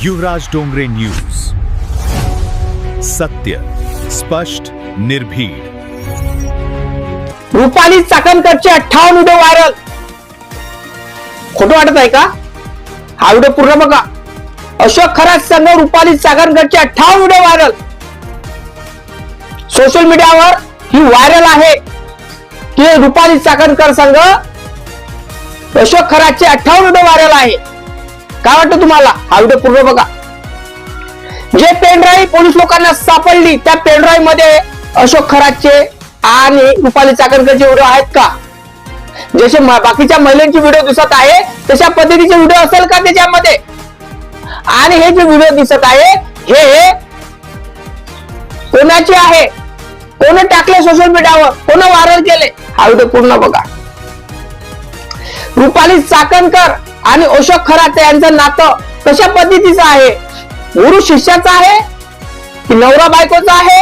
युवराज Dongre news, सत्य, स्पष्ट, निर्भीड. रुपाली चाकणकरचे 58 व्हिडिओ व्हायरल. खोटं वाटत आहे का? हा व्हिडिओ पूर्ण बघा. अशोक खरात संघ रुपाली चाकणकरचे 58 व्हिडिओ व्हायरल. सोशल मीडियावर ही व्हायरल आहे की रुपाली चाकणकर संघ अशोक खरातचे 58 व्हिडिओ व्हायरल आहे. काय वाटतं तुम्हाला? हा व्हिडिओ पूर्ण बघा. जे पेनड्राईव्ह पोलीस लोकांना सापडली त्या पेनड्राईव्ह मध्ये अशोक खरातचे आणि रुपाली चाकणकरचे व्हिडिओ आहेत का? जसे बाकीच्या महिलांची व्हिडिओ दिसत आहे तशा पद्धतीचे व्हिडिओ असेल का त्याच्यामध्ये? आणि हे जे व्हिडिओ दिसत आहे हे कोणाचे आहे? कोण टाकले सोशल मीडियावर? कोण व्हायरल केले? हा व्हिडिओ पूर्ण बघा. रुपाली चाकणकर आणि अशोक खरात यांचं नातं कशा पद्धतीचं आहे? गुरु शिष्याचं आहे की नवरा बायकोचं आहे,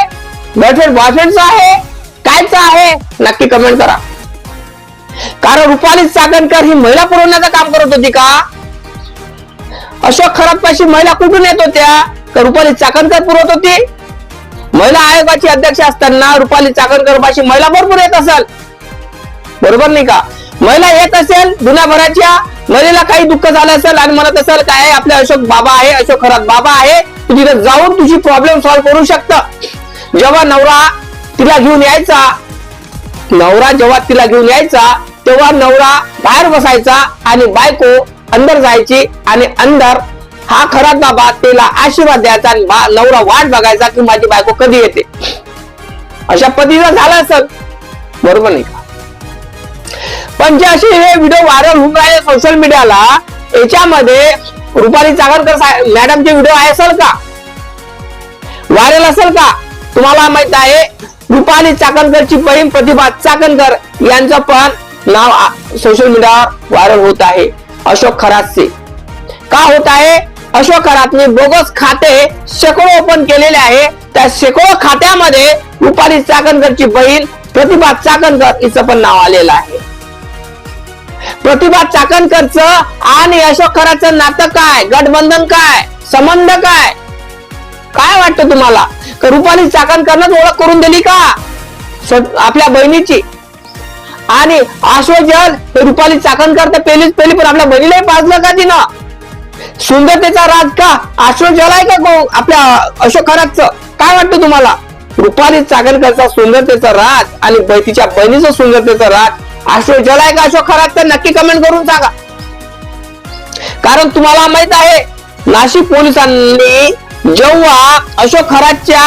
गर्लफ्रेंड बॉयफ्रेंडचं आहे, कायचं आहे? नक्की कमेंट करा. कारण रुपाली चाकणकर ही महिला पुरवण्याचं काम करत होती का? अशोक खरात पाशी महिला कुठून येत होत्या? का रुपाली चाकणकर पुरवत होती? महिला आयोगाची अध्यक्ष असताना रुपाली चाकणकर पाशी महिला भरपूर येत असेल, बरोबर नाही का? महिला येत असेल दुनियाभराच्या, महिलेला काही दुःख झालं असेल आणि म्हणत असेल काय आपले अशोक बाबा आहे, अशोक खरात बाबा आहे, तू तिथे जाऊन तुझी प्रॉब्लेम सॉल्व्ह करू शकतं. जेव्हा नवरा तिला घेऊन यायचा तेव्हा नवरा बाहेर बसायचा आणि बायको अंदर जायची आणि अंदर हा खरात बाबा तिला आशीर्वाद द्यायचा आणि नवरा वाट बघायचा की माझी बायको कधी येते. अशा पद्धतीचं झालं असेल, बरोबर नाही का? पण जे असे हे व्हिडिओ व्हायरल होऊन राहिले सोशल मीडियाला, याच्यामध्ये रुपाली चाकणकर मॅडमचे व्हिडिओ असेल का? व्हायरल असेल का? तुम्हाला माहित आहे रुपाली चाकणकरची बहीण प्रतिभा चाकणकर यांचं पण नाव सोशल मीडियावर व्हायरल होत आहे अशोक खरातचे. का होत आहे? अशोक खरातने बोगस खाते शेकडो ओपन केलेले आहे. त्या शेकडो खात्यामध्ये रुपाली चाकणकरची बहीण प्रतिभा चाकणकर हिचं पण नाव आलेलं आहे. प्रतिभा चाकणकरचं आणि अशोक खरातचं नातं काय? गठबंधन काय? संबंध काय? काय वाटतं तुम्हाला? रुपाली चाकणकरनं ओळख करून दिली का आपल्या बहिणीची? आणि आश्वजल रुपाली चाकणकर तर पहिली पण आपल्या बहिणीलाही पाजलं का तिनं? सुंदरतेचा राज का आश्वजल आहे का आपल्या अशोक खरातचं? काय वाटतं तुम्हाला? रुपाली चाकणकरचा सुंदरतेचा राज आणि तिच्या बहिणीचं सुंदरतेचा राज आश्वजल आहे का अशोक खरात? तर नक्की कमेंट करून सांगा. कारण तुम्हाला माहित आहे नाशिक पोलिसांनी जेव्हा अशोक खरातच्या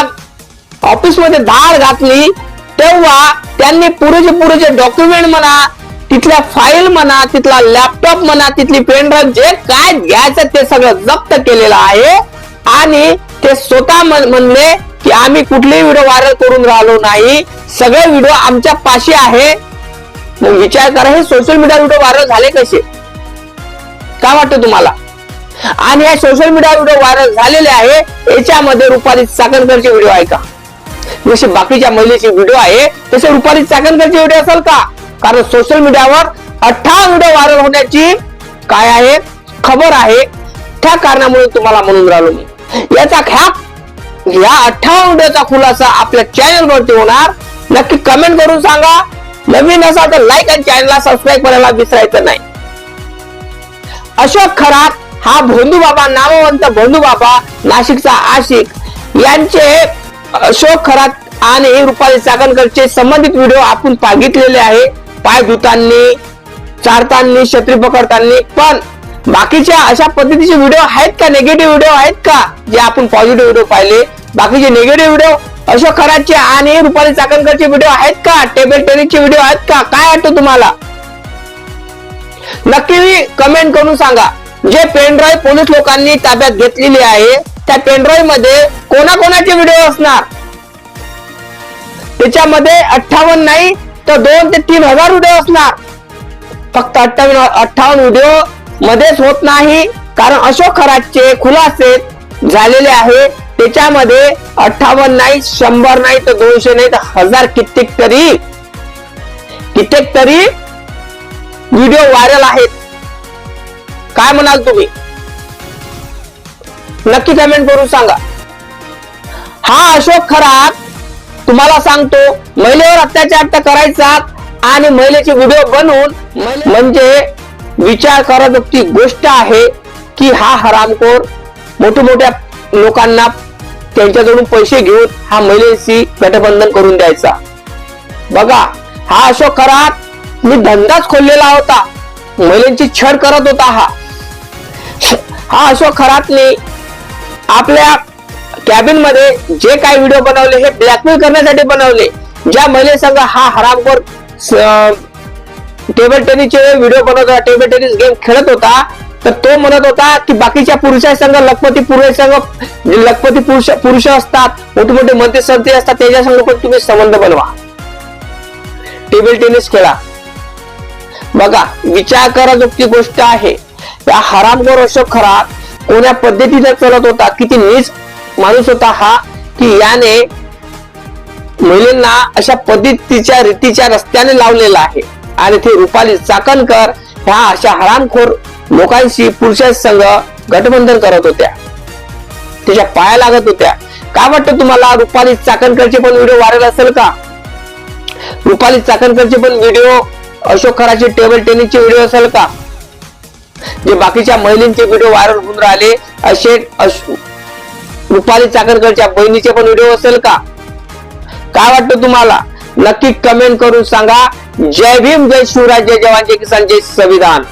ऑफिस मध्ये धाड घातली तेव्हा त्यांनी पुरेचे डॉक्युमेंट म्हणा, तिथल्या फाईल म्हणा, तिथला लॅपटॉप म्हणा, तिथली पेनड्राईव्ह जे काय घ्यायचं ते सगळं जप्त केलेलं आहे. आणि ते स्वतः म्हणले की आम्ही कुठलेही व्हिडिओ व्हायरल करून राहिलो नाही, सगळे व्हिडिओ आमच्या पाशी आहे. मग विचार करा हे सोशल मीडिया व्हिडिओ व्हायरल झाले कसे? काय वाटतं तुम्हाला? आणि हे सोशल मीडिया व्हिडिओ व्हायरल झालेले आहे याच्यामध्ये रुपाली चाकणकरचे व्हिडिओ आहे का? जसे बाकीच्या महिलेचे व्हिडिओ आहे तसे रुपाली चाकणकरचे व्हिडिओ असेल का? कारण सोशल मीडियावर 58 व्हिडिओ व्हायरल होण्याची काय आहे खबर आहे. त्या कारणामुळे तुम्हाला म्हणून राहिलो मी. याचा या 58 व्हिडिओचा खुलासा आपल्या चॅनल वरती होणार. नक्की कमेंट करून सांगा. नवीन असाल तर लाईक आणि चॅनलला सबस्क्राईब करायला विसरायचं नाही. अशोक खरात हा भोंदू बाबा, नामवंत भोंदू बाबा, नाशिकचा आशिक यांचे अशोक खरात आणि रुपाली चाकणकरचे संबंधित व्हिडिओ आपण बघितलेले आहे. पाय धुतांनी, चारतांनी, छत्री पकडताना. पण बाकीच्या अशा पद्धतीचे व्हिडिओ आहेत का? निगेटिव्ह व्हिडिओ आहेत का? जे आपण पॉझिटिव्ह व्हिडिओ पाहिले, बाकीचे निगेटिव्ह व्हिडिओ अशोक खरातचे आणि रुपाली चाकणकरचे व्हिडिओ आहेत का? टेबल टेनिसचे व्हिडिओ आहेत का? काय वाटतं तुम्हाला? नक्की कमेंट करून सांगा. जे पेनड्राईव्ह पोलीस लोकांनी ताब्यात घेतलेली आहे त्या पेनड्राईव्ह मध्ये कोणाकोणाचे व्हिडिओ असणार? त्याच्यामध्ये 58 नाही तर 2,000 ते 3,000 व्हिडिओ असणार. फक्त 58 व्हिडिओ मध्येच होत नाही, कारण अशोक खरातचे खुलासे झालेले आहे. त्याच्यामध्ये 58 नाही, 100 नाही तर 200 नाही तर 1000 कित्येक तरी व्हिडिओ व्हायरल आहेत. काय म्हणाल तुम्ही? नक्की कमेंट करून सांगा. हा अशोक खरात तुम्हाला सांगतो महिलेवर अत्याचार तर करायचा आणि महिलेचे व्हिडिओ बनवून म्हणजे विचार कराजोगती गोष्ट आहे की हा हरामखोर मोठ्या लोकांना त्यांच्याकडून पैसे घेऊन हा महिलेशी गठबंधन करून द्यायचा. बघा हा अशोक खरात मी धंदाच खोललेला होता, महिलांची छळ करत होता. हा अशोक खरातने आपल्या कॅबिन मध्ये जे काही व्हिडिओ बनवले हे ब्लॅकमेल करण्यासाठी बनवले. ज्या महिलेसंग हा हरामखोर टेबल टेनिसचे व्हिडिओ बनवत होता, टेबल टेनिस गेम खेळत होता, तर तो म्हणत होता की बाकीच्या पुरुषांसंग लखपती पुरुष असतात, मोठे मंत्री संत्री असतात, त्याच्यासंग पण तुम्ही संबंध बनवा, टेबल टेनिस खेळा. बघा विचार कराजोगती गोष्ट आहे. या हरामखोर अशोक खरात कोण्या पद्धतीने चालत होता, किती नीच माणूस होता हा की याने महिलांना अशा पद्धतीच्या रीतीच्या रस्त्याने लावलेला आहे. आणि ते रुपाली चाकणकर ह्या अशा हरामखोर लोकांशी पुरुषांसंग गठबंधन करत होत्या, त्याच्या पाया लागत होत्या. काय वाटतं तुम्हाला रुपाली चाकणकरचे पण व्हिडिओ व्हायरल असेल का? रुपाली चाकणकरचे पण व्हिडिओ अशोक खराचे टेबल टेनिसचे व्हिडिओ असेल का? जे बाकीच्या महिलांचे व्हिडिओ व्हायरल होऊन राहिले असे रुपाली चाकणकरच्या बहिणीचे पण व्हिडिओ असेल का? काय वाटतं तुम्हाला? नक्की कमेंट करून सांगा. जय भीम, जय शिवराय, जय जवान, जय किसान, जय संविधान.